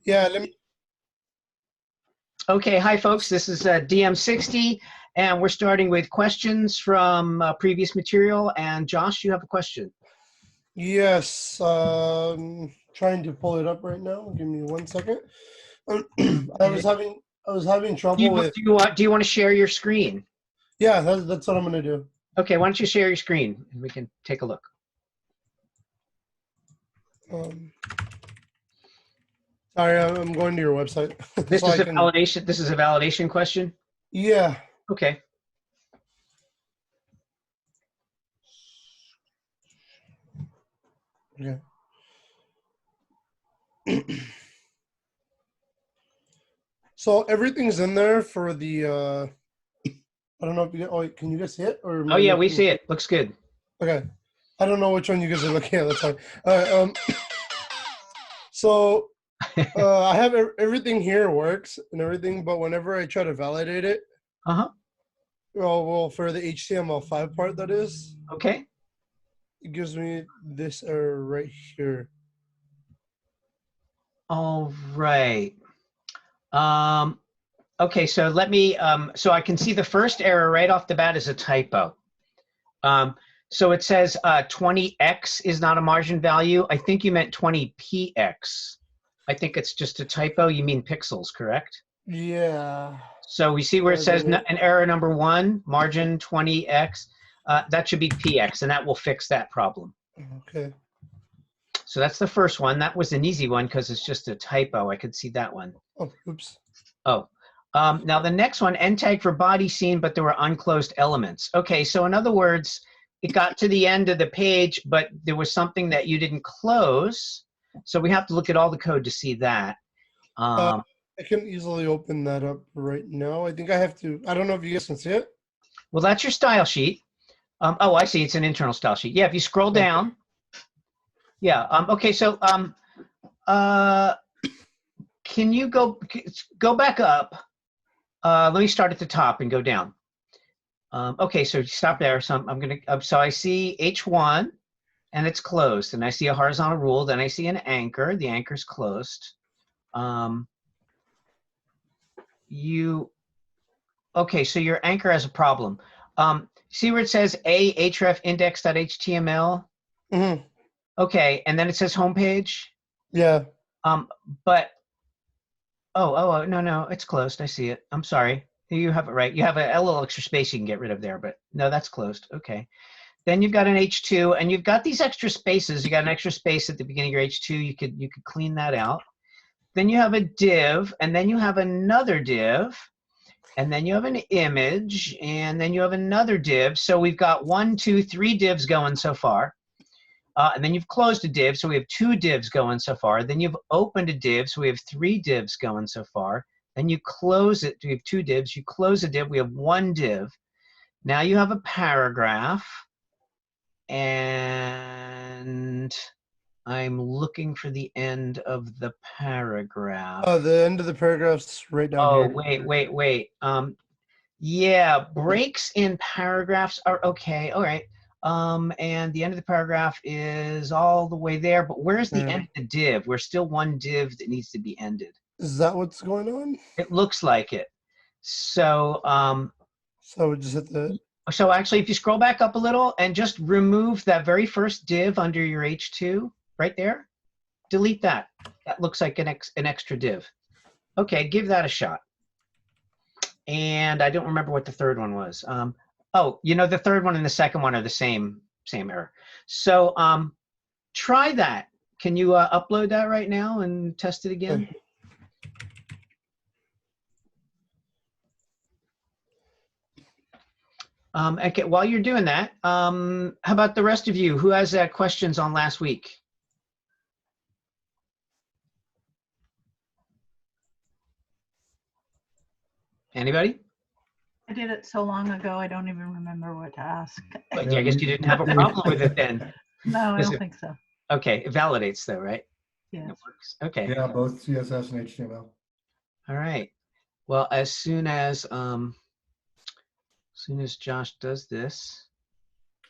Yeah, let me. Okay, hi folks, this is DM60, and we're starting with questions from previous material. And Josh, you have a question. Yes, trying to pull it up right now. Give me 1 second. I was Okay. having I was having Do you, trouble with. do you want to share your screen? Yeah, that's what I'm gonna do. Okay, why don't you share your screen and we can take a look. Um, Sorry, I'm going to your website This so is I a can. validation. This is a validation question. Yeah. Okay. Okay. So everything's in there for the. I don't know if you. Oh, can you guys see it or am Oh I yeah, we looking? see it. Looks good. Okay. I don't know which one you guys are looking at. That's fine. All right. So I have everything here works and everything, but whenever I try to validate it, Uh-huh. well, for the HTML5 part, that is, Okay. it gives me this error right here. All right. Okay, so let me, so I can see the first error right off the bat is a typo. So it says 20x is not a margin value. I think you meant 20px. I think it's just a typo. You mean pixels, correct? Yeah. So we see where it That'd be says it. an error number 1, margin 20x. That should be px, and that will fix that problem. Okay. So that's the first one. That was an easy one because it's just a typo. I could see that one. Oh, oops. Oh, now the next one, end tag for body scene, but there were unclosed elements. Okay, so in other words, it got to the end of the page, but there was something that you didn't close. So we have to look at all the code to see that. Uh, Um, I can easily open that up right now. I think I have to. I don't know if you guys can see it. well, that's your style sheet. Oh, I see. It's an internal style sheet. Yeah, if you scroll Okay. down. Yeah. Okay, so uh, can you go back up? Let me start at the top and go down. Okay, so stop there. So I'm gonna. So I see H1, and it's closed, and I see a horizontal rule. Then I see an anchor. The anchor's closed. Okay, so your anchor has a problem. See where it says a href index.html? Mm-hmm. Okay, and then it says homepage. Yeah. Um, but no, it's closed. I see it. I'm sorry. You have it right. You have a little extra space you can get rid of there, but no, that's closed. Okay. Then you've got an H2, and you've got these extra spaces. You got an extra space at the beginning of your H2. You could clean that out. Then you have a div, and then you have another div, and then you have an image, and then you have another div. So we've got 1, 2, 3 divs going so far. And then you've closed a div, so we have 2 divs going so far. Then you've opened a div, so we have 3 divs going so far. Then you close it, we have 2 divs. You close a div, we have 1 div. Now you have a paragraph, and I'm looking for the end of the paragraph. The end of the paragraph's right down Oh, here. wait. Yeah, breaks in paragraphs are okay. All right. And the end of the paragraph is all the way there, but where's the end of the div? We're still 1 div that needs to be ended. Is that what's going on? It looks like it. So, So we just hit the. so actually, if you scroll back up a little and just remove that very first div under your H2 right there, delete that. That looks like an extra div. Okay, give that a shot. And I don't remember what the third one was. Oh, the third one and the second one are the same error. So try that. Can you upload that right now and test it again? Okay, while you're doing that, how about the rest of you? Who has questions on last week? Anybody? I did it so long ago, I don't even remember what to ask. But yeah, I guess you didn't have a problem with it then. No, I don't think so. Okay, it validates though, right? Yeah. It works. Okay. Yeah, both CSS and HTML. All right. Well, as soon as Josh does this.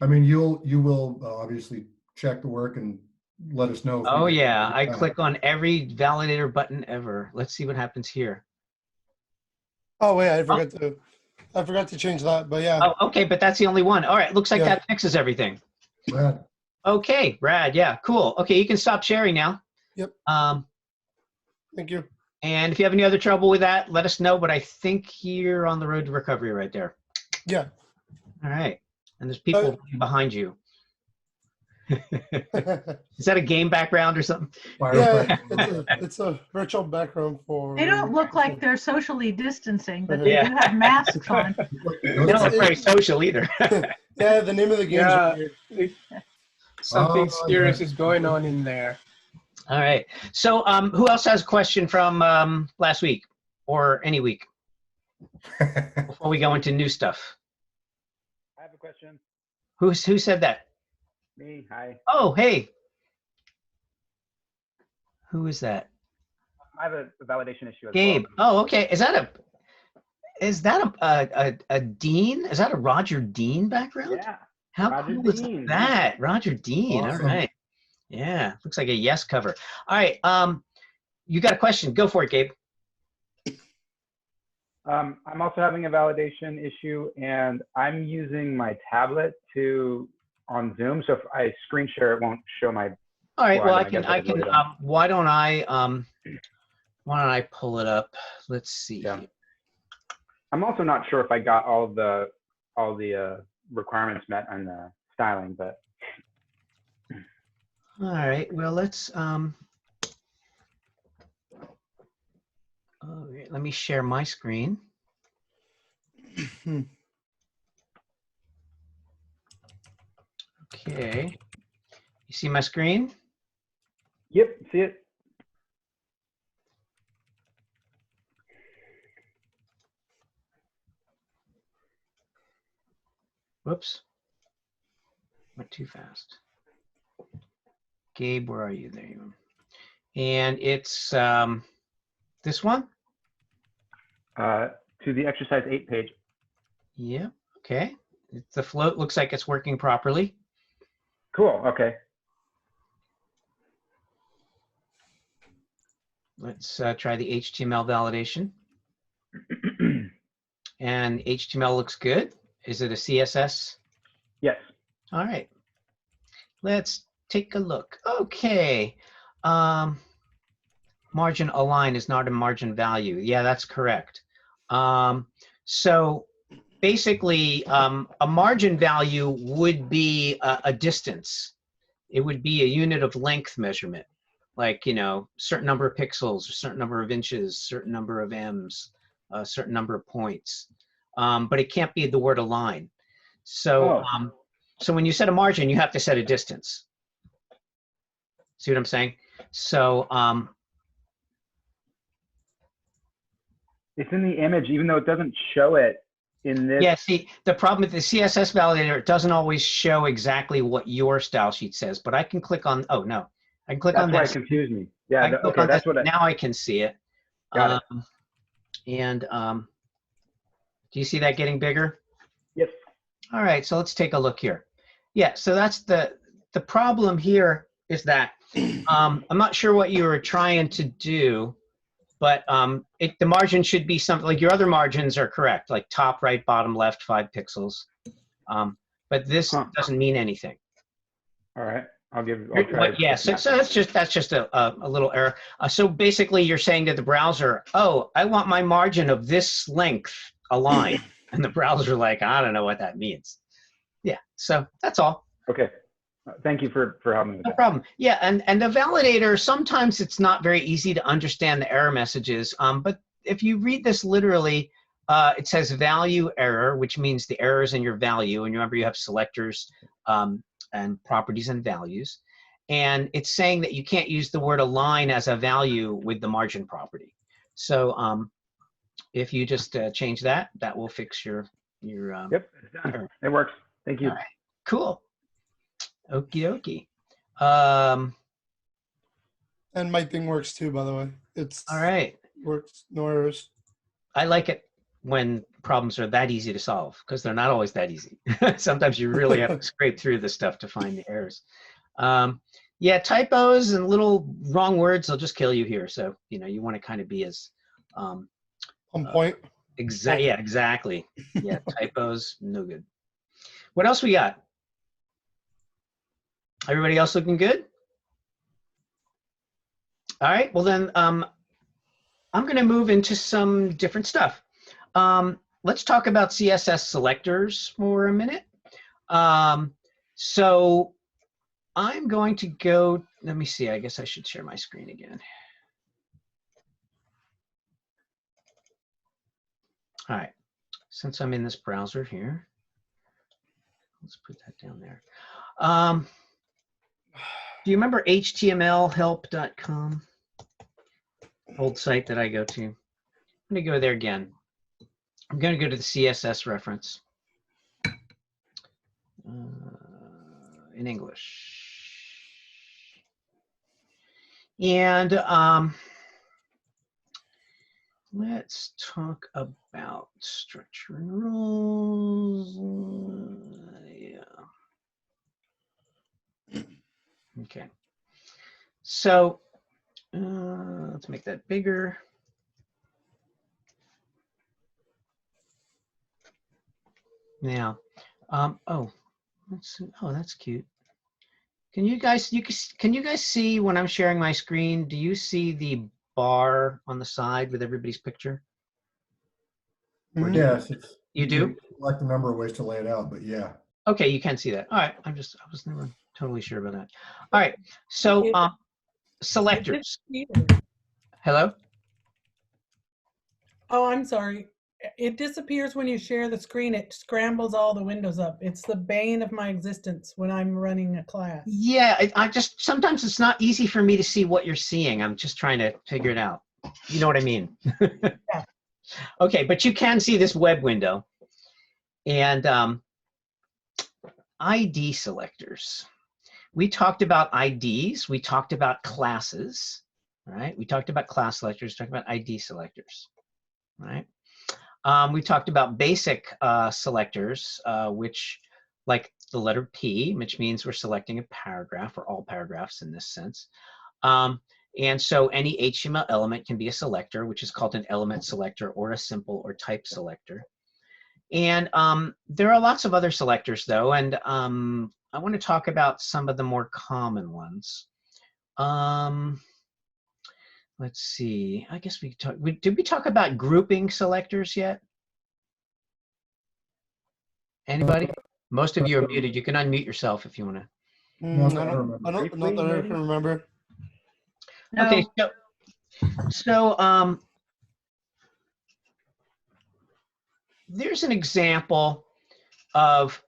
I mean, you will obviously check the work and let us know. if we Oh get yeah, I back. click on every validator button ever. Let's see what happens here. Oh wait, I forgot to change that. But yeah, Oh, okay, but that's the only one. All right, looks like Yeah. that fixes everything. Brad, Okay, Brad, yeah, cool. Okay, you can stop sharing now. Yep. Thank you. And if you have any other trouble with that, let us know, but I think you're on the road to recovery right there. Yeah. All right, and there's people behind you. Is that a game background or something? Yeah, firefighter. it's a virtual background for. They don't look like they're socially distancing, but they Yeah. do have masks on. They don't look very social either. Yeah, the name of the game Yeah. is weird. Something Oh, serious yes. is going on in there. All right. So who else has a question from last week or any week before we go into new stuff? I have a question. Who said that? Me, hi. Oh, hey. Who is that? I have a validation issue as Gabe. well. Oh, okay. Is that a Dean? Is that a Roger Dean background? Yeah. How Roger cool is Dean. that? Roger Dean. Awesome. All right. Yeah. Looks like a yes cover. All right. You got a question. Go for it, Gabe. I'm also having a validation issue, and I'm using my tablet on Zoom. So if I screen share, it won't show my. All right. slide, Well, and I guess can. load it up. Why don't I pull it up? Let's see. Yeah. I'm also not sure if I got all the requirements met on the styling, but All right. Well, let's let me share my screen. Okay. You see my screen? yep, see it. Whoops. Went too fast. Gabe, where are you? There you are. And it's this one? To the exercise 8 page. Yeah. Okay. The float looks like it's working properly. Cool. Okay. Let's try the HTML validation. And HTML looks good. Is it a CSS? Yes. All right. Let's take a look. Okay. Margin align is not a margin value. Yeah, that's correct. So basically, a margin value would be a distance. It would be a unit of length measurement, like, certain number of pixels, a certain number of inches, certain number of ems, a certain number of points. But it can't be the word align. So, so when you set a margin, you have to set a distance. See what I'm saying? So, it's in the image, even though it doesn't show it in this. yeah, see, the problem with the CSS validator, it doesn't always show exactly what your style sheet says, but I can click on, oh no, I can click on That's why this. it confused me. I Yeah. can click Okay. on That's this, what. now I can see it. Got it. And do you see that getting bigger? Yes. All right, so let's take a look here. Yeah, so that's the problem here is that I'm not sure what you were trying to do, but the margin should be something like your other margins are correct, like top right, bottom left, 5 pixels. But this doesn't mean anything. All right. I'll try. Yeah, so that's just a little error. So basically, you're saying to the browser, "Oh, I want my margin of this length aligned," and the browser like, "I don't know what that means." Yeah, so that's all. Okay. Thank you for helping me with No that. problem. Yeah, and the validator, sometimes it's not very easy to understand the error messages. But if you read this literally, it says value error, which means the error is in your value. And remember, you have selectors and properties and values. And it's saying that you can't use the word align as a value with the margin property. So if you just change that, that will fix your Yep, it's done. error. It works. Thank you. All right, cool. Okie dokie. And my thing works too, by the way. It's All right. works, no errors. I like it when problems are that easy to solve because they're not always that easy. Sometimes you really have to scrape through the stuff to find the errors. Yeah, typos and little wrong words will just kill you here. So, you know, you want to kind of be as On point. yeah, exactly. Yeah, typos, no good. What else we got? Everybody else looking good? All right, well then I'm going to move into some different stuff. Let's talk about CSS selectors for a minute. So I'm going to go, let me see, I guess I should share my screen again. All right, since I'm in this browser here, let's put that down there. Do you remember htmlhelp.com? Old site that I go to. I'm going to go there again. I'm going to go to the CSS reference in English. And let's talk about structure and rules. Yeah. Okay. So let's make that bigger. Now, oh, that's cute. Can you guys see when I'm sharing my screen? Do you see the bar on the side with everybody's picture? Mhm. Yes, it's, You do? like the number of ways to lay it out, but yeah. Okay, you can see that. All right, I was never totally sure about that. All right, so selectors. Hello? Oh, I'm sorry. It disappears when you share the screen. It scrambles all the windows up. It's the bane of my existence when I'm running a class. Yeah, I just, sometimes it's not easy for me to see what you're seeing. I'm just trying to figure it out. You know what I mean? Yeah. Okay, but you can see this web window. And ID selectors. We talked about IDs. We talked about classes, right? We talked about class selectors, talked about ID selectors, right? We talked about basic selectors, which like the letter P, which means we're selecting a paragraph or all paragraphs in this sense. And so any HTML element can be a selector, which is called an element selector or a simple or type selector. And there are lots of other selectors though, and I want to talk about some of the more common ones. Let's see, I guess did we talk about grouping selectors yet? Anybody? Most of you are muted. You can unmute yourself if you want to. No, I don't not that I can remember. No. Okay, so there's an example of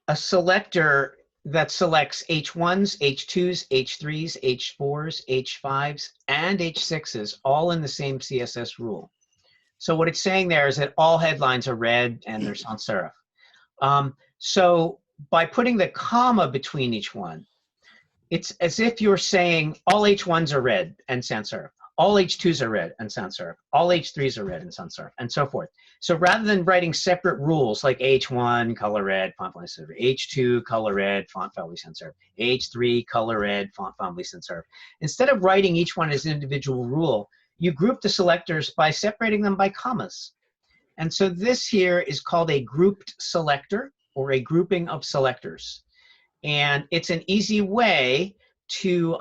a selector that selects H1s, H2s, H3s, H4s, H5s, and H6s, all in the same CSS rule. So what it's saying there is that all headlines are red and they're sans serif. So by putting the comma between each one, it's as if you're saying all H1s are red and sans serif, all H2s are red and sans serif, all H3s are red and sans serif, and so forth. So rather than writing separate rules like H1 color red, font family sans serif, H2 color red, font family sans serif, H3 color red, font family sans serif, instead of writing each one as an individual rule, you group the selectors by separating them by commas. And so this here is called a grouped selector or a grouping of selectors. And it's an easy way to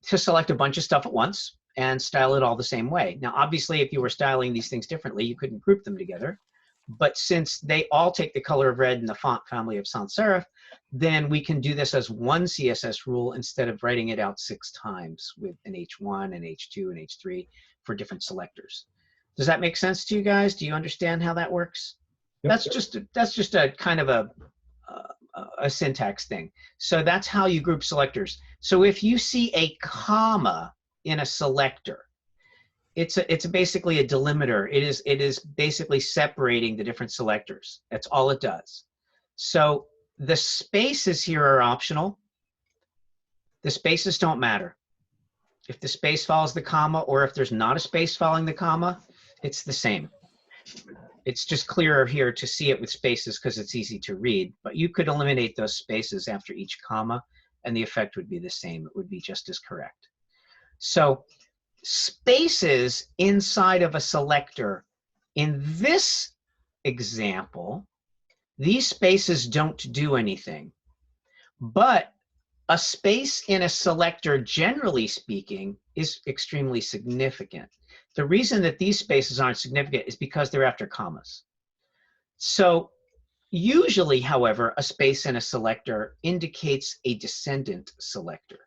select a bunch of stuff at once and style it all the same way. Now, obviously, if you were styling these things differently, you couldn't group them together. But since they all take the color of red in the font family of sans serif, then we can do this as one CSS rule instead of writing it out 6 times with an H1 and H2 and H3 for different selectors. Does that make sense to you guys? Do you understand how that works? Yep. That's just a kind of a syntax thing. So that's how you group selectors. So if you see a comma in a selector, it's basically a delimiter. It is basically separating the different selectors. That's all it does. So the spaces here are optional. The spaces don't matter. If the space follows the comma or if there's not a space following the comma, it's the same. It's just clearer here to see it with spaces because it's easy to read, but you could eliminate those spaces after each comma and the effect would be the same. It would be just as correct. So spaces inside of a selector, in this example, these spaces don't do anything. But a space in a selector, generally speaking, is extremely significant. The reason that these spaces aren't significant is because they're after commas. So usually, however, a space in a selector indicates a descendant selector.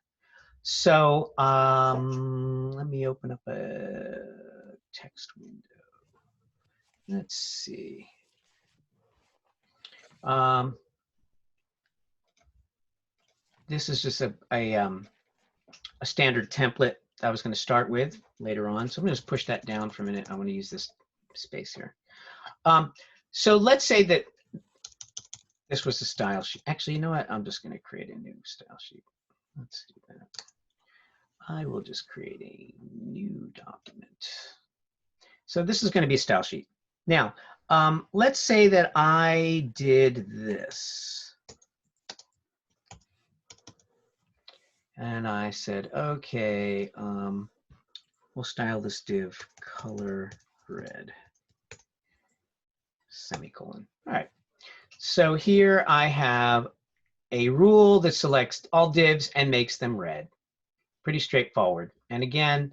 So let me open up a text window. Let's see. This is just a standard template that I was going to start with later on. So I'm going to just push that down for a minute. I want to use this space here. So let's say that this was a style sheet. Actually, you know what? I'm just going to create a new style sheet. Let's do that. I will just create a new document. So this is going to be a style sheet. Now, let's say that I did this. And I said, okay, we'll style this div color red, semicolon. All right. So here I have a rule that selects all divs and makes them red. Pretty straightforward. And again,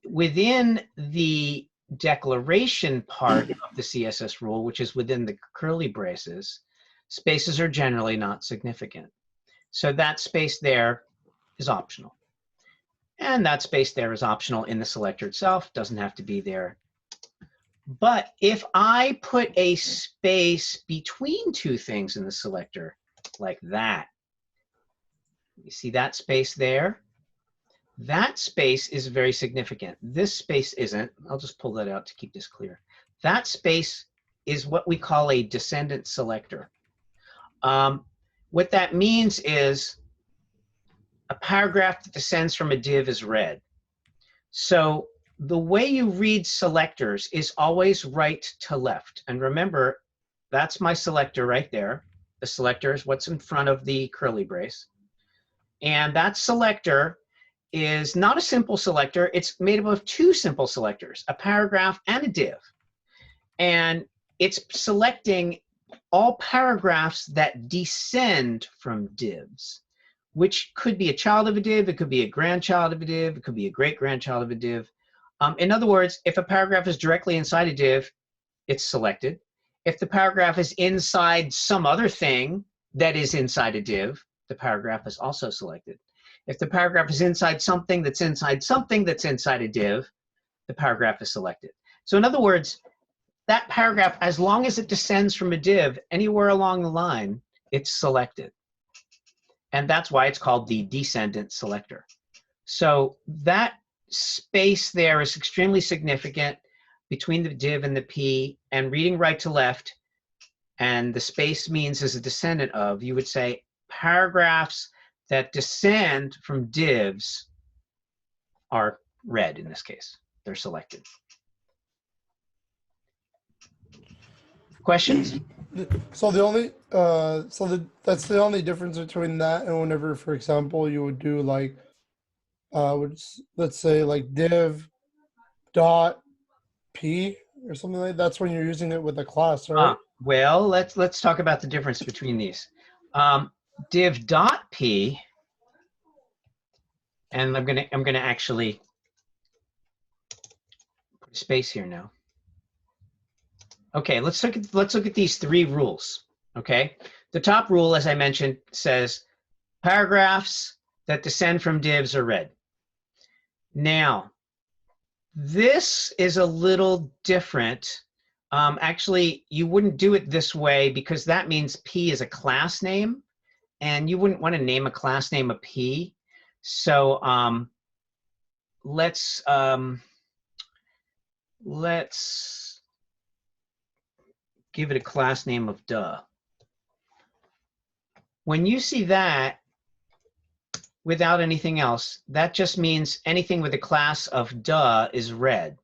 within the declaration part of the CSS rule, which is within the curly braces, spaces are generally not significant. So that space there is optional. And that space there is optional in the selector itself, doesn't have to be there. But if I put a space between two things in the selector, like that, you see that space there? That space is very significant. This space isn't. I'll just pull that out to keep this clear. That space is what we call a descendant selector. What that means is a paragraph that descends from a div is red. So the way you read selectors is always right to left. And remember, that's my selector right there. The selector is what's in front of the curly brace. And that selector is not a simple selector. It's made up of two simple selectors, a paragraph and a div. And it's selecting all paragraphs that descend from divs, which could be a child of a div, it could be a grandchild of a div, it could be a great-grandchild of a div. In other words, if a paragraph is directly inside a div, it's selected. If the paragraph is inside some other thing that is inside a div, the paragraph is also selected. If the paragraph is inside something that's inside something that's inside a div, the paragraph is selected. So in other words, that paragraph, as long as it descends from a div anywhere along the line, it's selected. And that's why it's called the descendant selector. So that space there is extremely significant between the div and the P, and reading right to left, and the space means as a descendant of, you would say paragraphs that descend from divs are red in this case. They're selected. Questions? So the only that's the only difference between that and whenever, for example, you would do like let's say like div dot p or something like that. That's when you're using it with a class, right? Well, let's talk about the difference between these. Div dot p, and I'm gonna actually put a space here now. Okay, let's look at these three rules. Okay, the top rule, as I mentioned, says paragraphs that descend from divs are red. Now, this is a little different. Actually, you wouldn't do it this way because that means P is a class name, and you wouldn't want to name a class name a P. So let's give it a class name of duh. When you see that without anything else, that just means anything with a class of duh is red,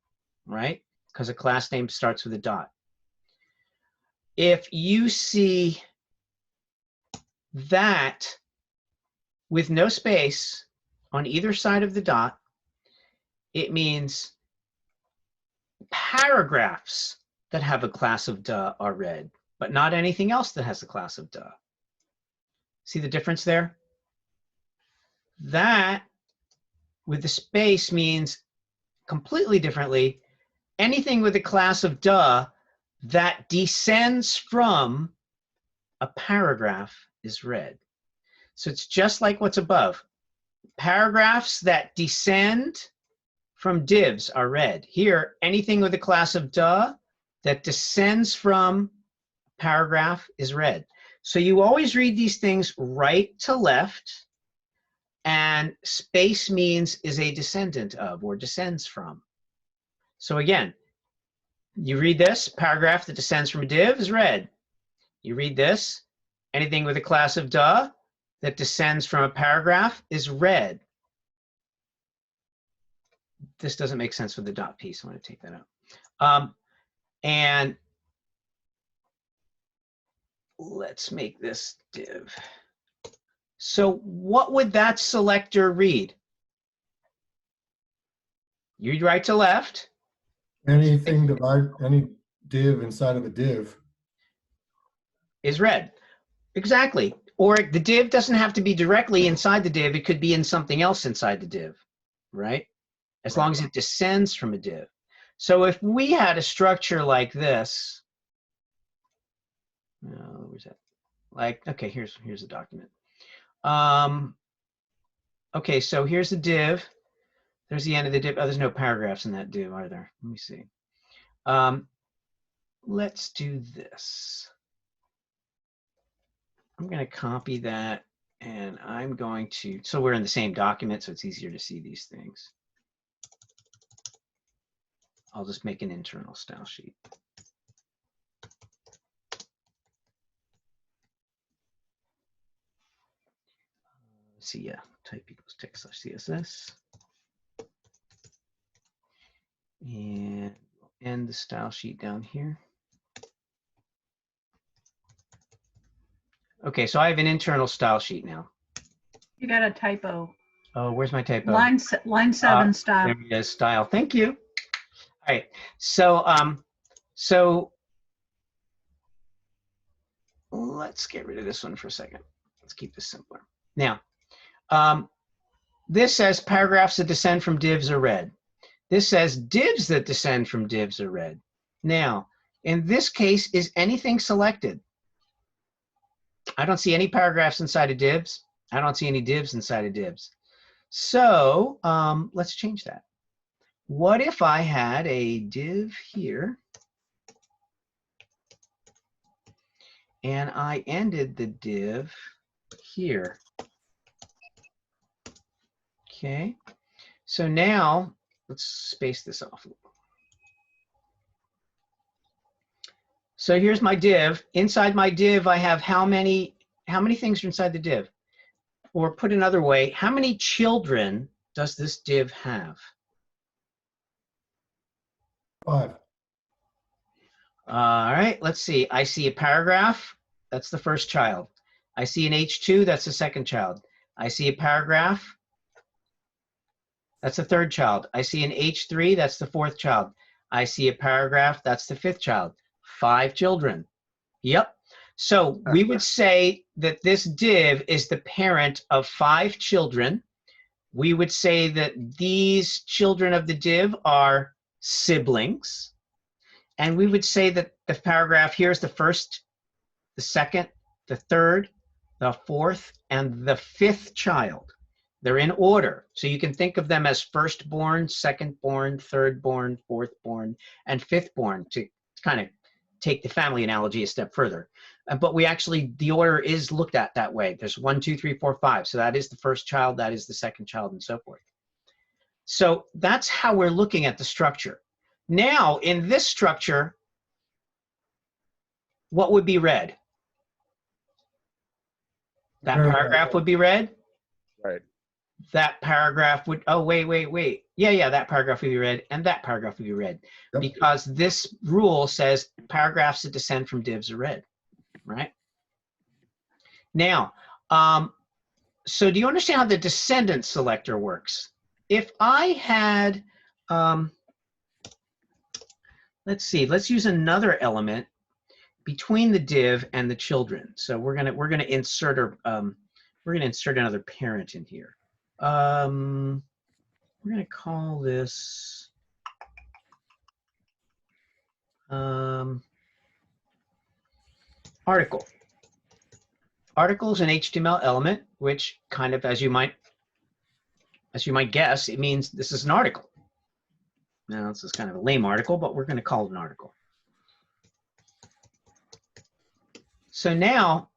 right? Because a class name starts with a dot. If you see that with no space on either side of the dot, it means paragraphs that have a class of duh are red, but not anything else that has a class of duh. See the difference there? That with the space means completely differently. Anything with a class of duh that descends from a paragraph is red. So it's just like what's above. Paragraphs that descend from divs are red. Here, anything with a class of duh that descends from a paragraph is red. So you always read these things right to left, and space means is a descendant of or descends from. So again, you read this, paragraph that descends from a div is red. You read this, anything with a class of duh that descends from a paragraph is red. This doesn't make sense with the dot piece. I'm going to take that out. And let's make this div. So what would that selector read? You read right to left. Anything any div inside of a div. Is red. Exactly. Or the div doesn't have to be directly inside the div. It could be in something else inside the div, right? As long as it descends from a div. So if we had a structure like this, where's that? Like, okay, here's a document. Okay, so here's the div. There's the end of the div. Oh, there's no paragraphs in that div, are there? Let me see. Let's do this. I'm going to copy that, and I'm going to, so we're in the same document, so it's easier to see these things. I'll just make an internal style sheet. Let's see, yeah, type equals text /css. And we'll end the style sheet down here. Okay, so I have an internal style sheet now. You got a typo. Oh, where's my typo? Line 7 style. There it is, style. Thank you. All right. So, so let's get rid of this one for a second. Let's keep this simpler. Now, this says paragraphs that descend from divs are red. This says divs that descend from divs are red. Now, in this case, is anything selected? I don't see any paragraphs inside of divs. I don't see any divs inside of divs. So let's change that. What if I had a div here and I ended the div here? Okay, so now let's space this off a little. So here's my div. Inside my div, I have how many things are inside the div? Or put another way, how many children does this div have? 5. All right, let's see. I see a paragraph. That's the first child. I see an H2. That's the second child. I see a paragraph. That's the third child. I see an H3. That's the fourth child. I see a paragraph. That's the fifth child. 5 children. Yep. So we would say that this div is the parent of 5 children. We would say that these children of the div are siblings. And we would say that the paragraph here is the first, the second, the third, the fourth, and the fifth child. They're in order. So you can think of them as firstborn, secondborn, thirdborn, fourthborn, and fifthborn to kind of take the family analogy a step further. But we actually, the order is looked at that way. There's 1, 2, 3, 4, 5. So that is the first child, that is the second child, and so forth. So that's how we're looking at the structure. Now, in this structure, what would be red? That paragraph would be red? Right. That paragraph would, oh, wait. Yeah, that paragraph would be red, and that paragraph would be red. Yep. Because this rule says paragraphs that descend from divs are red, right? Now, So do you understand how the descendant selector works? If I had, let's see, let's use another element between the div and the children. So we're gonna insert another parent in here. We're gonna call this article. Article is an HTML element, which kind of, as you might guess, it means this is an article. Now, this is kind of a lame article, but we're going to call it an article. So now,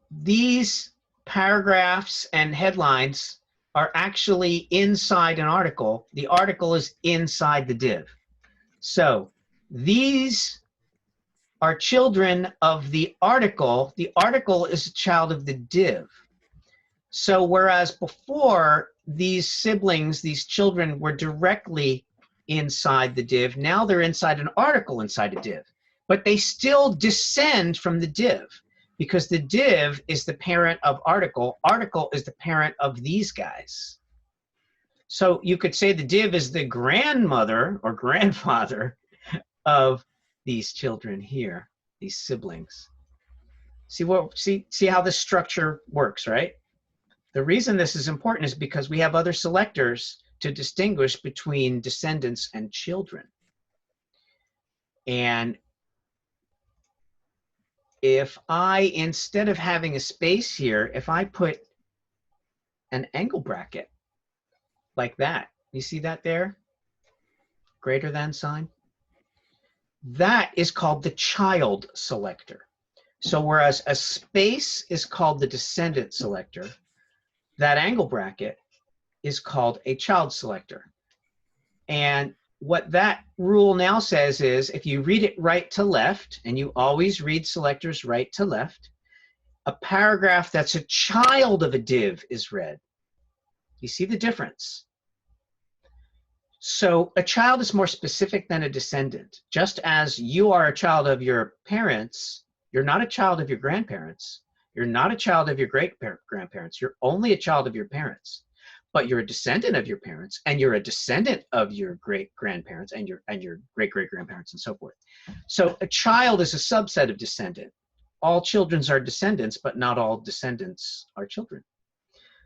these paragraphs and headlines are actually inside an article. The article is inside the div. So these are children of the article. The article is a child of the div. So whereas before these siblings, these children were directly inside the div, now they're inside an article inside a div. But they still descend from the div because the div is the parent of article. Article is the parent of these guys. So you could say the div is the grandmother or grandfather of these children here, these siblings. See how this structure works, right? The reason this is important is because we have other selectors to distinguish between descendants and children. And if I, instead of having a space here, if I put an angle bracket like that, you see that there? Greater than sign? That is called the child selector. So whereas a space is called the descendant selector, that angle bracket is called a child selector. And what that rule now says is if you read it right to left, and you always read selectors right to left, a paragraph that's a child of a div is read. You see the difference? So a child is more specific than a descendant. Just as you are a child of your parents, you're not a child of your grandparents. You're not a child of your great-grandparents. You're only a child of your parents. But you're a descendant of your parents, and you're a descendant of your great-grandparents and your great-great-grandparents and so forth. So a child is a subset of descendant. All children are descendants, but not all descendants are children.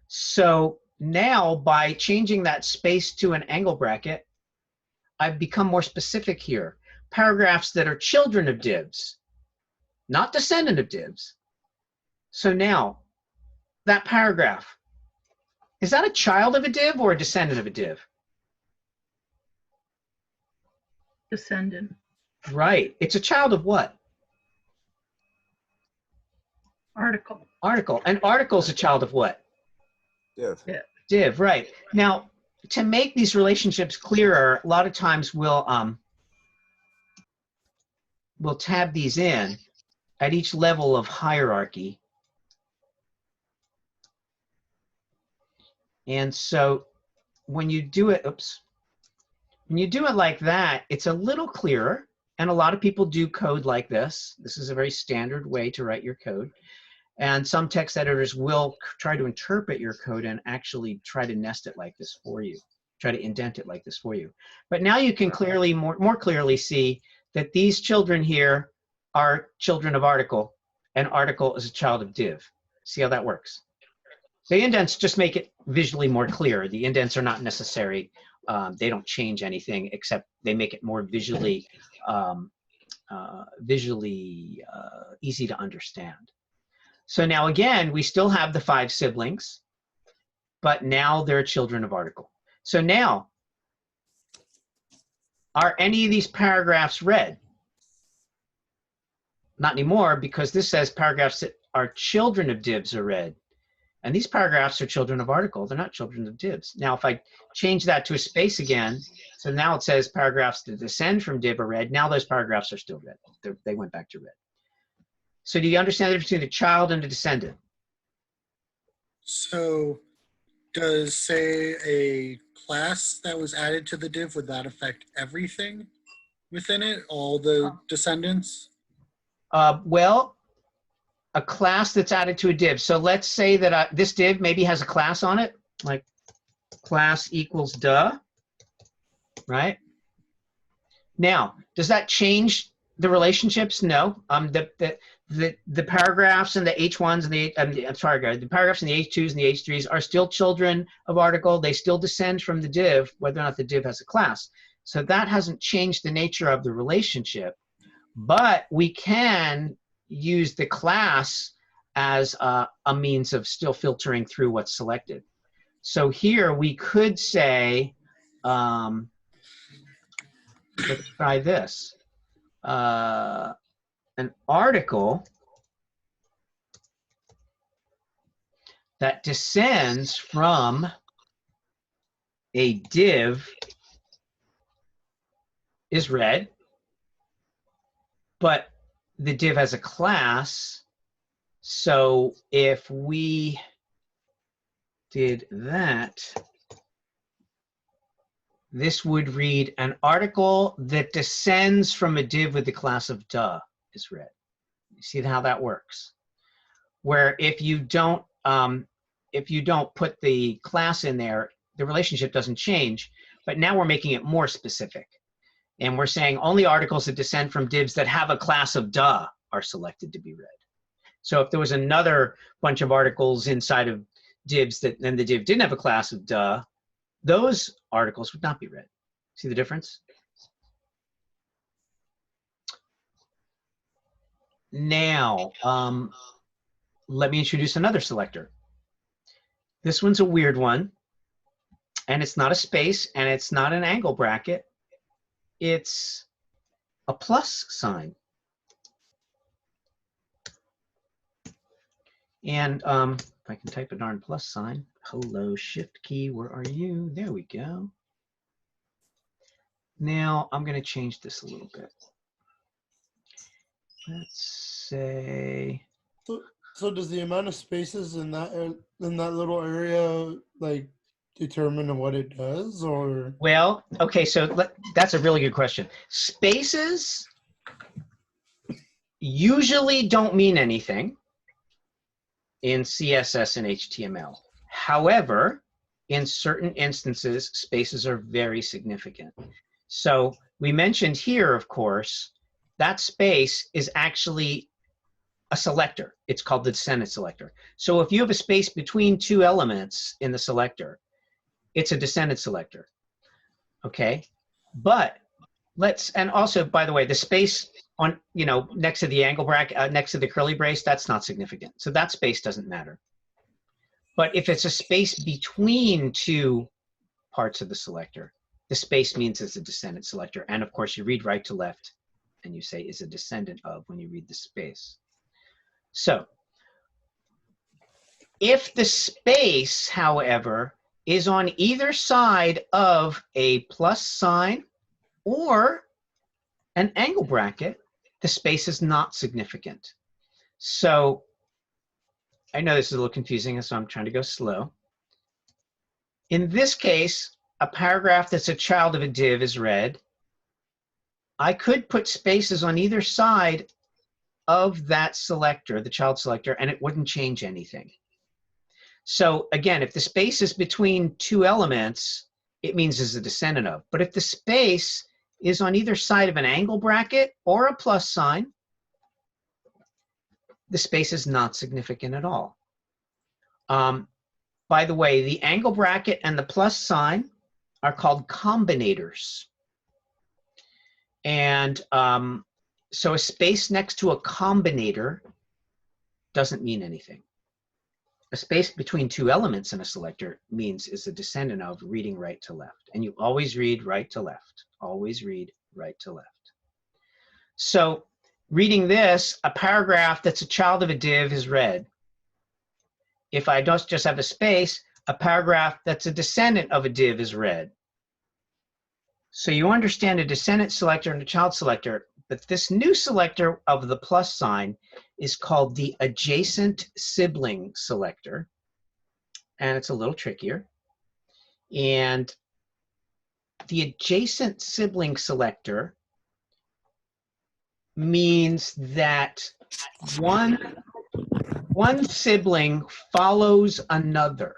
So now by changing that space to an angle bracket, I've become more specific here. Paragraphs that are children of divs, not descendant of divs. So now that paragraph, is that a child of a div or a descendant of a div? Descendant. Right. It's a child of what? Article. Article. And article is a child of what? Div. Yeah. Div, right. Now, to make these relationships clearer, a lot of times we'll tab these in at each level of hierarchy. And so when you do it, when you do it like that, it's a little clearer. And a lot of people do code like this. This is a very standard way to write your code. And some text editors will try to interpret your code and actually try to nest it like this for you, try to indent it like this for you. But now you can clearly, more clearly see that these children here are children of article, and article is a child of div. See how that works? The indents just make it visually more clear. The indents are not necessary. They don't change anything except they make it more visually easy to understand. So now again, we still have the 5 siblings, but now they're children of article. So now, are any of these paragraphs read? Not anymore, because this says paragraphs that are children of divs are read. And these paragraphs are children of article. They're not children of divs. Now, if I change that to a space again, so now it says paragraphs that descend from div are read. Now those paragraphs are still read. They went back to read. So do you understand the difference between a child and a descendant? So does, say, a class that was added to the div, would that affect everything within it, all the descendants? Well, a class that's added to a div. So let's say that this div maybe has a class on it, like class equals duh, right? Now, does that change the relationships? No. The paragraphs and the H1s and the paragraphs and the H2s and the H3s are still children of article. They still descend from the div, whether or not the div has a class. So that hasn't changed the nature of the relationship, but we can use the class as a means of still filtering through what's selected. So here we could say, let's try this. An article that descends from a div is read, but the div has a class. So if we did that, this would read an article that descends from a div with the class of duh is read. You see how that works? Where if you don't put the class in there, the relationship doesn't change, but now we're making it more specific. And we're saying only articles that descend from divs that have a class of duh are selected to be read. So if there was another bunch of articles inside of divs that then the div didn't have a class of duh, those articles would not be read. See the difference? Now, let me introduce another selector. This one's a weird one, and it's not a space, and it's not an angle bracket. It's a plus sign. And if I can type a darn plus sign, hello, shift key, where are you? There we go. Now I'm going to change this a little bit. Let's say. So does the amount of spaces in that little area like determine what it does, or? Well, okay, so that's a really good question. Spaces usually don't mean anything in CSS and HTML. However, in certain instances, spaces are very significant. So we mentioned here, of course, that space is actually a selector. It's called the descendant selector. So if you have a space between two elements in the selector, it's a descendant selector. Okay, but and also, by the way, the space on, next to the angle bracket, next to the curly brace, that's not significant. So that space doesn't matter. But if it's a space between two parts of the selector, the space means it's a descendant selector. And of course, you read right to left, and you say is a descendant of when you read the space. So if the space, however, is on either side of a plus sign or an angle bracket, the space is not significant. So I know this is a little confusing, so I'm trying to go slow. In this case, a paragraph that's a child of a div is read. I could put spaces on either side of that selector, the child selector, and it wouldn't change anything. So again, if the space is between two elements, it means it's a descendant of. But if the space is on either side of an angle bracket or a plus sign, the space is not significant at all. By the way, the angle bracket and the plus sign are called combinators. And so a space next to a combinator doesn't mean anything. A space between two elements in a selector means is a descendant of reading right to left. And you always read right to left. Always read right to left. So reading this, a paragraph that's a child of a div is read. If I don't just have a space, a paragraph that's a descendant of a div is read. So you understand a descendant selector and a child selector, but this new selector of the plus sign is called the adjacent sibling selector, and it's a little trickier. And the adjacent sibling selector means that one one sibling follows another.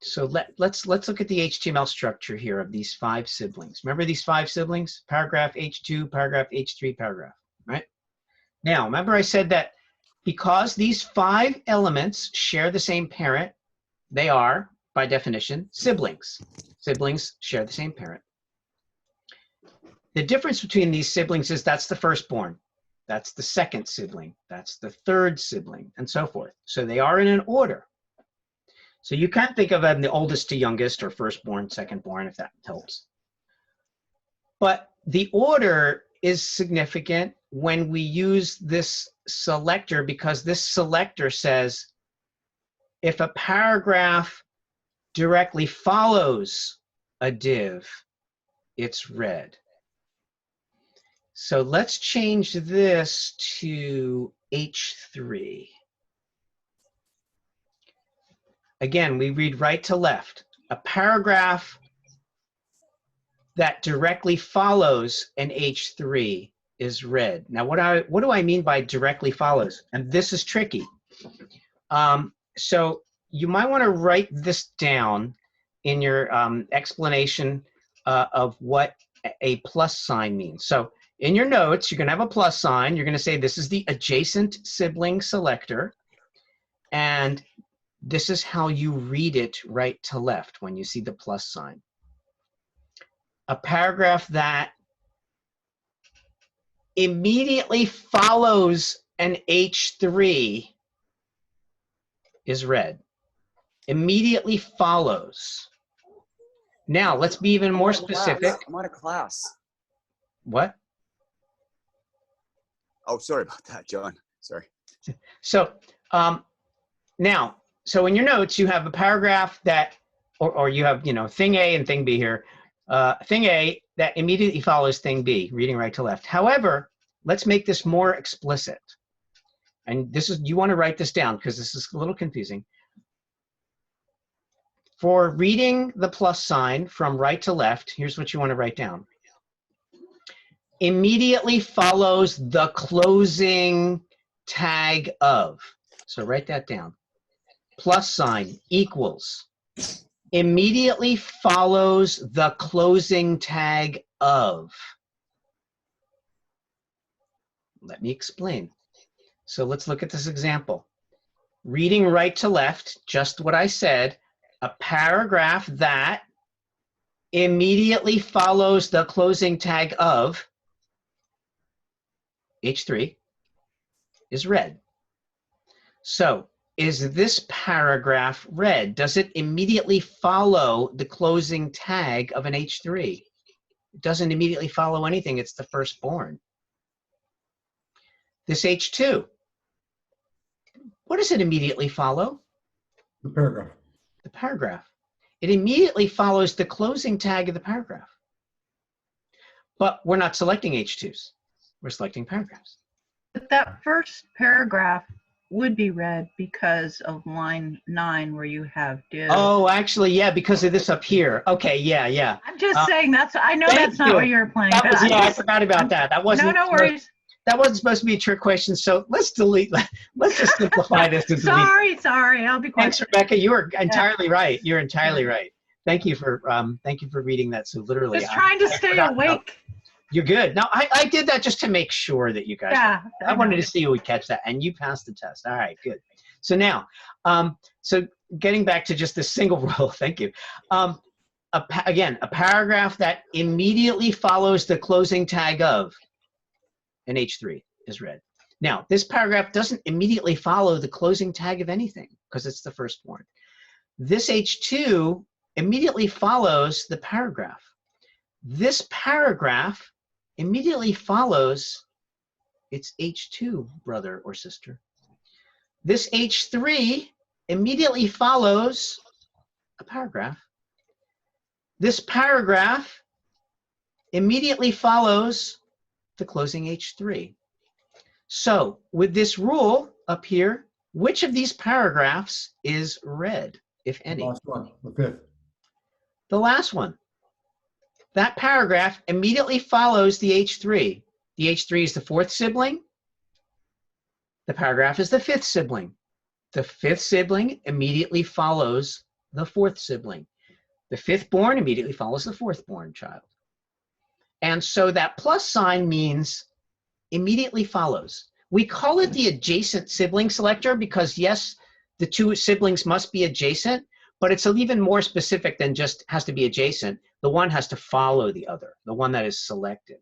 So let's look at the HTML structure here of these 5 siblings. Remember these 5 siblings? Paragraph H2, paragraph H3, paragraph, right? Now, remember I said that because these 5 elements share the same parent, they are, by definition, siblings. Siblings share the same parent. The difference between these siblings is that's the firstborn, that's the second sibling, that's the third sibling, and so forth. So they are in an order. So you can't think of them the oldest to youngest or firstborn, secondborn, if that helps. But the order is significant when we use this selector, because this selector says if a paragraph directly follows a div, it's red. So let's change this to H3. Again, we read right to left. A paragraph that directly follows an H3 is red. Now, what do I mean by directly follows? And this is tricky. So you might want to write this down in your explanation of what a plus sign means. So in your notes, you're going to have a plus sign. You're going to say this is the adjacent sibling selector. And this is how you read it right to left when you see the plus sign. A paragraph that immediately follows an H3 is red. Immediately follows. Now, let's be even more specific. I'm on a class. What? Oh, sorry about that, John. Sorry. So now, so in your notes, you have a paragraph that, or you have, thing A and thing B here. Thing A that immediately follows thing B, reading right to left. However, let's make this more explicit. And this is, you want to write this down because this is a little confusing. For reading the plus sign from right to left, here's what you want to write down. Immediately follows the closing tag of. So write that down. Plus sign equals. Immediately follows the closing tag of. Let me explain. So let's look at this example. Reading right to left, just what I said, a paragraph that immediately follows the closing tag of H3 is red. So is this paragraph red? Does it immediately follow the closing tag of an H3? It doesn't immediately follow anything. It's the firstborn. This H2, what does it immediately follow? The paragraph. The paragraph. It immediately follows the closing tag of the paragraph. But we're not selecting H2s. We're selecting paragraphs. But that first paragraph would be read because of line 9 where you have div. Oh, actually, yeah, because of this up here. Okay, yeah. I'm just saying I know thank that's not you. what you're planning. That but was, I'm yeah, I just- forgot about that. That wasn't. No worries. That wasn't supposed to be a trick question. So let's delete. Let's just simplify this and delete. Sorry. I'll be quiet. Thanks, Rebecca. You are entirely right. You're entirely right. Thank you for reading that so literally. Just trying to stay awake. You're good. No, I did that just to make sure that you guys. Yeah. I wanted to see who would catch that, and you passed the test. All right, good. So now, so getting back to just this single rule. Thank you. Again, a paragraph that immediately follows the closing tag of an H3 is red. Now, this paragraph doesn't immediately follow the closing tag of anything because it's the firstborn. This H2 immediately follows the paragraph. This paragraph immediately follows its H2 brother or sister. This H3 immediately follows a paragraph. This paragraph immediately follows the closing H3. So with this rule up here, which of these paragraphs is red, if any? Last one, the fifth. The last one. That paragraph immediately follows the H3. The H3 is the 4th sibling. The paragraph is the 5th sibling. The fifth sibling immediately follows the fourth sibling. The fifth born immediately follows the fourth born child. And so that plus sign means immediately follows. We call it the adjacent sibling selector because, yes, the two siblings must be adjacent, but it's even more specific than just has to be adjacent. The one has to follow the other, the one that is selected.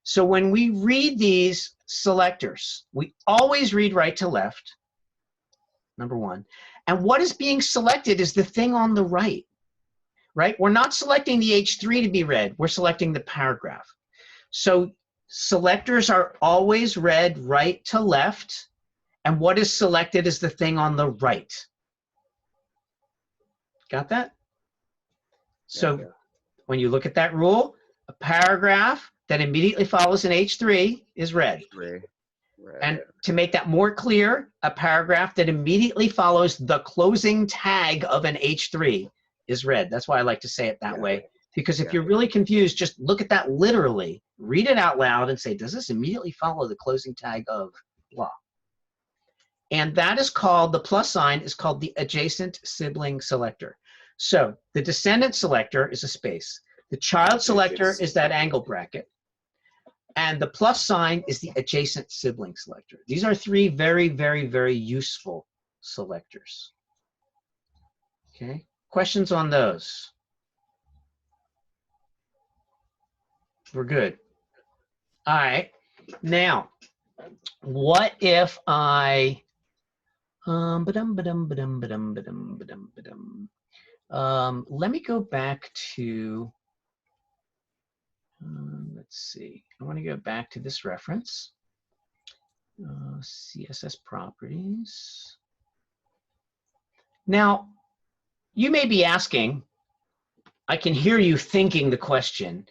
So when we read these selectors, we always read right to left, number one. And what is being selected is the thing on the right, right? We're not selecting the H3 to be read. We're selecting the paragraph. So selectors are always read right to left, and what is selected is the thing on the right. Got that? So when you look at that rule, a paragraph that immediately follows an H3 is read. Right. And to make that more clear, a paragraph that immediately follows the closing tag of an H3 is read. That's why I like to say it that way. Because if you're really confused, just look at that literally, read it out loud and say, does this immediately follow the closing tag of blah? And that is called, the plus sign is called the adjacent sibling selector. So the descendant selector is a space. The child selector is that angle bracket. And the plus sign is the adjacent sibling selector. These are three very, very, very useful selectors. Okay, questions on those? We're good. All right, now, what if I, let me go back to, let's see, I want to go back to this reference, CSS properties. Now, you may be asking, I can hear you thinking the question.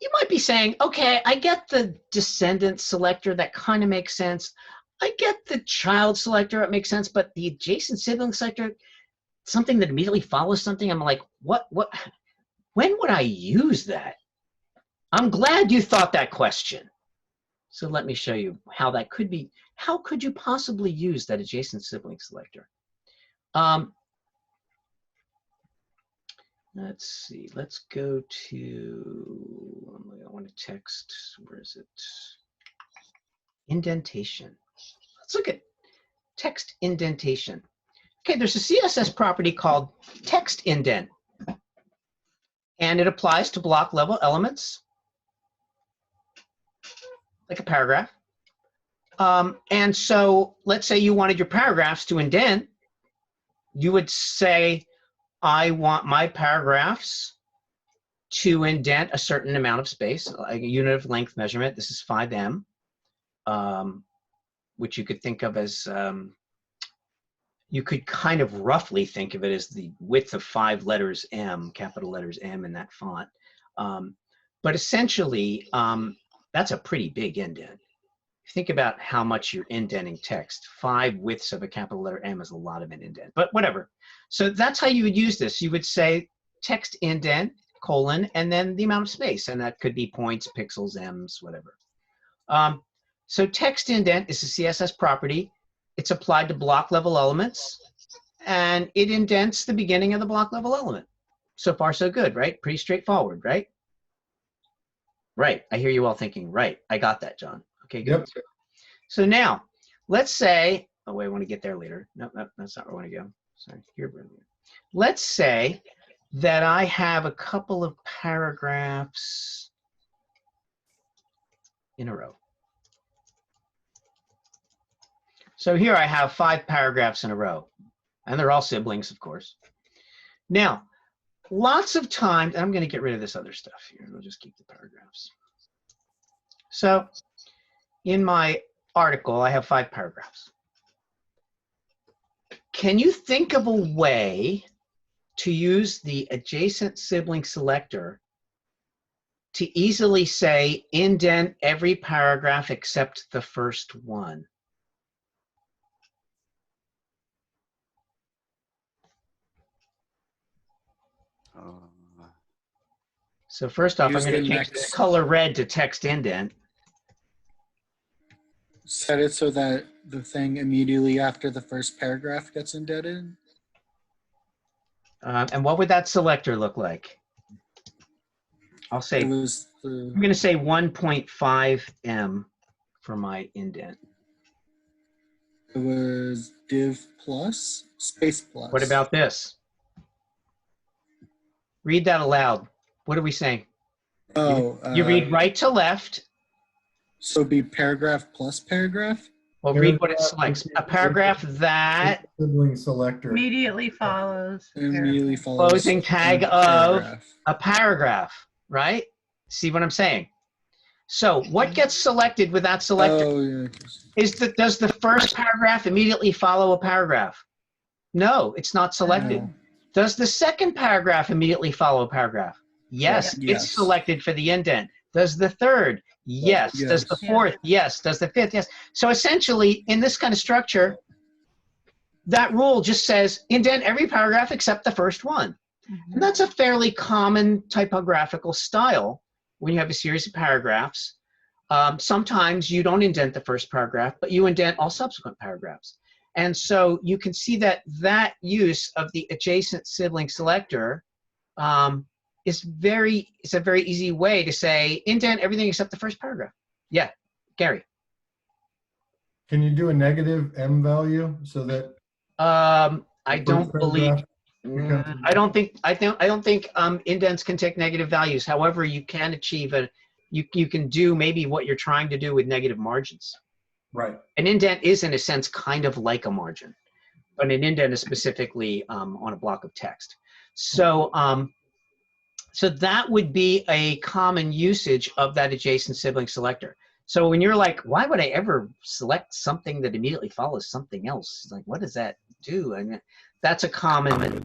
You might be saying, okay, I get the descendant selector, that kind of makes sense. I get the child selector, it makes sense, but the adjacent sibling selector, something that immediately follows something, I'm like, when would I use that? I'm glad you thought that question. So let me show you how that could be. How could you possibly use that adjacent sibling selector? Let's see, let's go to, I want to text, where is it? Indentation. Let's look at text indentation. Okay, there's a CSS property called text indent, and it applies to block level elements, like a paragraph. And so let's say you wanted your paragraphs to indent, you would say, I want my paragraphs to indent a certain amount of space, like a unit of length measurement. This is 5M, which you could think of as, you could kind of roughly think of it as the width of 5 letters M, capital letters M in that font. But essentially, that's a pretty big indent. Think about how much you're indenting text. 5 widths of a capital letter M is a lot of an indent, but whatever. So that's how you would use this. You would say text indent, colon, and then the amount of space, and that could be points, pixels, M's, whatever. So text indent is a CSS property. It's applied to block level elements, and it indents the beginning of the block level element. So far, so good, right? Pretty straightforward, right? Right, I hear you all thinking, right, I got that, John. Okay, good. Yep. So now, let's say, oh wait, I want to get there later. No, that's not where I want to go. Sorry, here. Let's say that I have a couple of paragraphs in a row. So here I have 5 paragraphs in a row, and they're all siblings, of course. Now, lots of times, and I'm going to get rid of this other stuff here. We'll just keep the paragraphs. So in my article, I have 5 paragraphs. Can you think of a way to use the adjacent sibling selector to easily say indent every paragraph except the first one? So first off, I'm going to change the color red to text indent. set it so that the thing immediately after the first paragraph gets indented. And what would that selector look like? I'll say, It I'm was going to say 1.5 M for my indent. it was div plus space plus. What about this? Read that aloud. What are we saying? Oh, You read right to left. So it'd be paragraph plus paragraph. Well, read what it Paragraph selects. A contains paragraph that Sibling selector. Immediately follows. Immediately paragraph. follows closing tag a of paragraph. a paragraph, right? See what I'm saying? So what gets selected with that selector? Oh yeah. Does the first paragraph immediately follow a paragraph? No, it's not selected. No. Does the second paragraph immediately follow a paragraph? Yes, Yes. it's selected for the indent. Does the third? Yes. Yes. Does the fourth? Yes. Does the fifth? Yes. So essentially, in this kind of structure, that rule just says indent every paragraph except the first one. And that's a fairly common typographical style when you have a series of paragraphs. Sometimes you don't indent the first paragraph, but you indent all subsequent paragraphs. And so you can see that that use of the adjacent sibling selector is a very easy way to say indent everything except the first paragraph. Yeah, Gary. Can you do a negative M value so that I don't believe. becomes- I don't think indents can take negative values. However, you can achieve you can do maybe what you're trying to do with negative margins. right? An indent is in a sense kind of like a margin, but an indent is specifically on a block of text. So so that would be a common usage of that adjacent sibling selector. So when you're like, why would I ever select something that immediately follows something else? Like, what does that do? I mean, that's a common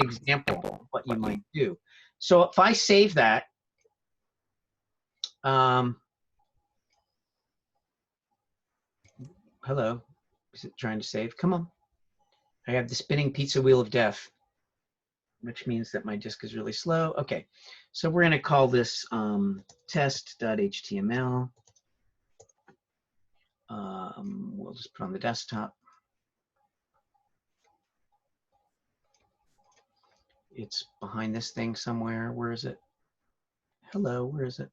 example of what you might do. So if I save that, hello, is it trying to save? Come on. I have the spinning pizza wheel of death, which means that my disk is really slow. Okay, so we're gonna call this test.html. We'll just put on the desktop. It's behind this thing somewhere. Where is it? Hello, where is it?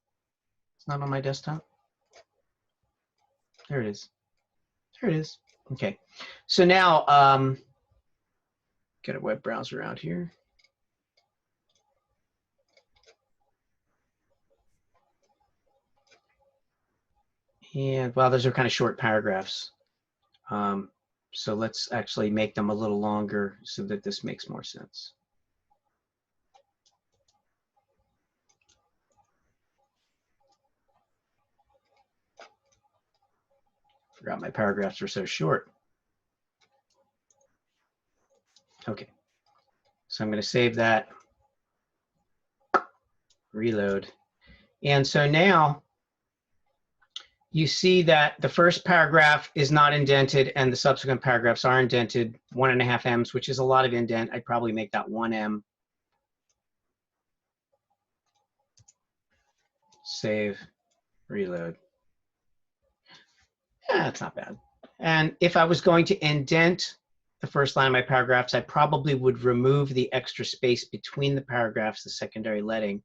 It's not on my desktop. There it is. There it is. Okay, so now get a web browser out here. And well, those are kind of short paragraphs. So let's actually make them a little longer so that this makes more sense. Forgot my paragraphs are so short. Okay, so I'm going to save that, reload. And so now you see that the first paragraph is not indented and the subsequent paragraphs are indented, 1.5 M's, which is a lot of indent. I'd probably make that 1 M. Save, reload. Yeah, that's not bad. And if I was going to indent the first line of my paragraphs, I probably would remove the extra space between the paragraphs, the secondary leading.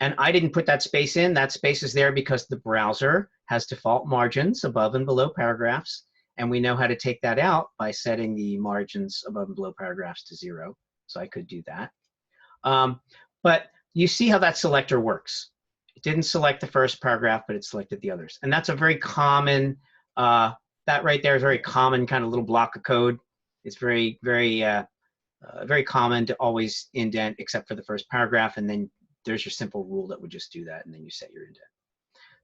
And I didn't put that space in. That space is there because the browser has default margins above and below paragraphs. And we know how to take that out by setting the margins above and below paragraphs to 0. So I could do that. But you see how that selector works. It didn't select the first paragraph, but it selected the others. And that's a very common, that right there is a very common kind of little block of code. It's very common to always indent except for the first paragraph, and then there's your simple rule that would just do that, and then you set your indent.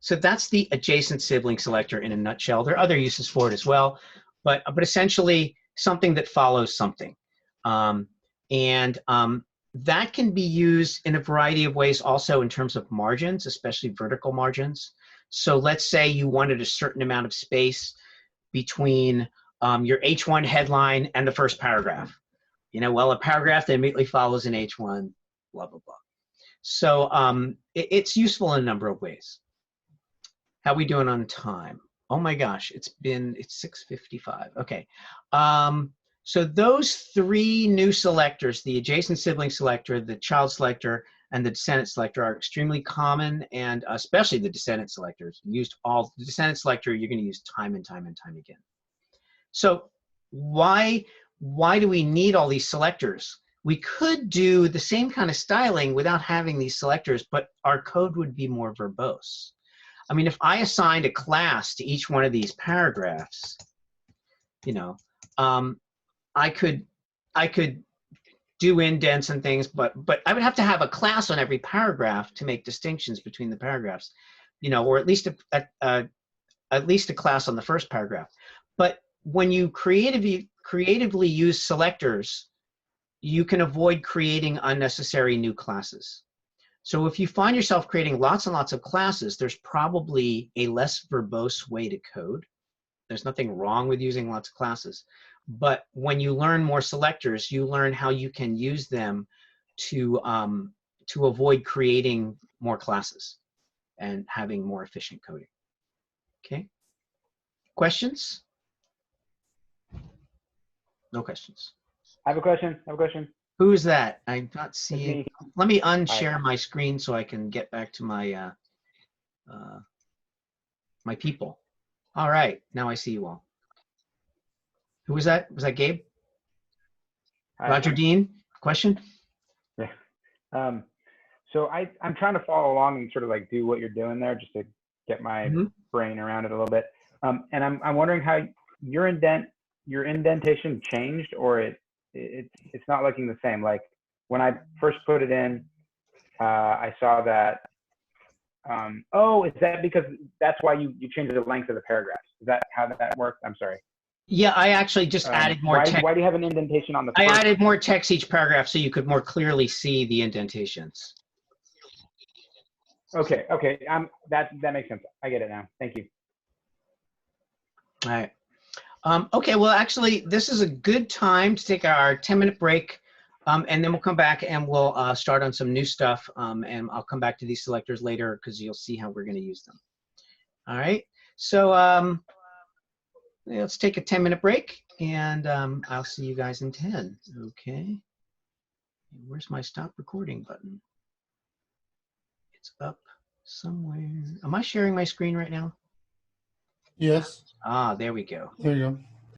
So that's the adjacent sibling selector in a nutshell. There are other uses for it as well, but essentially something that follows something. That can be used in a variety of ways also in terms of margins, especially vertical margins. So let's say you wanted a certain amount of space between your H1 headline and the first paragraph. You know, well, a paragraph that immediately follows an H1, blah, blah, blah. So it's useful in a number of ways. How are we doing on time? Oh my gosh, it's 6:55. Okay. So those three new selectors, the adjacent sibling selector, the child selector, and the descendant selector are extremely common, and especially the descendant selectors used all. The descendant selector you're going to use time and time and time again. So why do we need all these selectors? We could do the same kind of styling without having these selectors, but our code would be more verbose. I mean, if I assigned a class to each one of these paragraphs, you know, I could do indents and things, but I would have to have a class on every paragraph to make distinctions between the paragraphs, you know, or at least a class on the first paragraph. But when you creatively use selectors, you can avoid creating unnecessary new classes. So if you find yourself creating lots and lots of classes, there's probably a less verbose way to code. There's nothing wrong with using lots of classes. But when you learn more selectors, you learn how you can use them to avoid creating more classes and having more efficient coding. Okay? Questions? No questions. I have a question. Who is that? I'm not It's seeing. me. Let me unshare my screen so I can get back to my my people. All right, now I see you all. Who was that? Was that Gabe? Hi. Roger Dean, question? Yeah. So I'm trying to follow along and sort of like do what you're doing there just to get my brain around it a little bit. And I'm wondering how your indentation changed, or it's not looking the same. Like when I first put it in, I saw that. Oh, is that because that's why you changed the length of the paragraphs? Is that how that worked? I'm sorry. Yeah, I actually just added more text. Why do you have an indentation on the I first? added more text each paragraph so you could more clearly see the indentations. Okay. That makes sense. I get it now. Thank you. All right. Okay, well, actually, this is a good time to take our 10-minute break, and then we'll come back and we'll start on some new stuff, and I'll come back to these selectors later because you'll see how we're going to use them. All right, so let's take a 10-minute break, and I'll see you guys in 10. Okay. Where's my stop recording button? It's up somewhere. Am I sharing my screen right now? Yes. Ah, there we go. There you go.